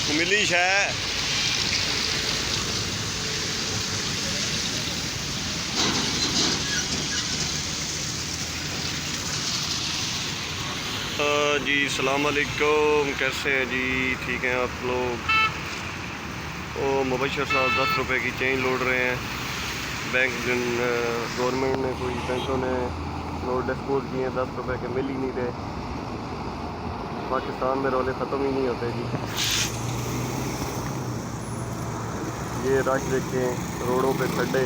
मिली शाय जी सलाम अलैकुम, कैसे हैं जी? ठीक हैं आप लोग? ओ मुबशर साहब 10 रुपए की चेंज लौट रहे हैं। बैंक गवर्नमेंट ने, कोई बैंकों ने नोट डिस्पोज किए हैं 10 रुपए के, मिल ही नहीं रहे। पाकिस्तान में रोले ख़त्म ही नहीं होते जी। ये रश देखें, रोडों पे खड्डे,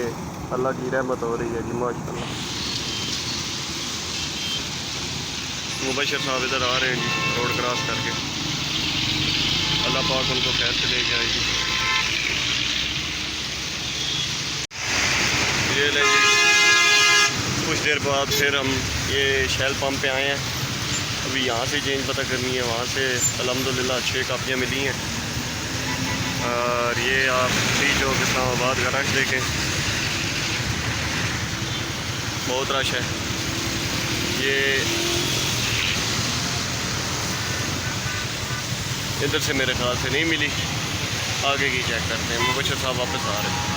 अल्लाह की रहमत हो रही है जी माशाल्लाह। मुबशर साहब इधर आ रहे हैं जी रोड क्रॉस करके। अल्लाह पाक उनको खैर से ले जाएगी। ये ले जी, कुछ देर बाद फिर हम ये शेल पंप पे आए हैं। अभी यहाँ से चेंज पता करनी है, वहाँ से अल्हम्दुलिल्लाह 6 कापियाँ मिली हैं। और ये आप सी चौक इस्लामाबाद का रश देखें, बहुत रश है। ये इधर से मेरे ख्याल से नहीं मिली, आगे की चेक करते हैं। मुबशर साहब वापस आ रहे हैं।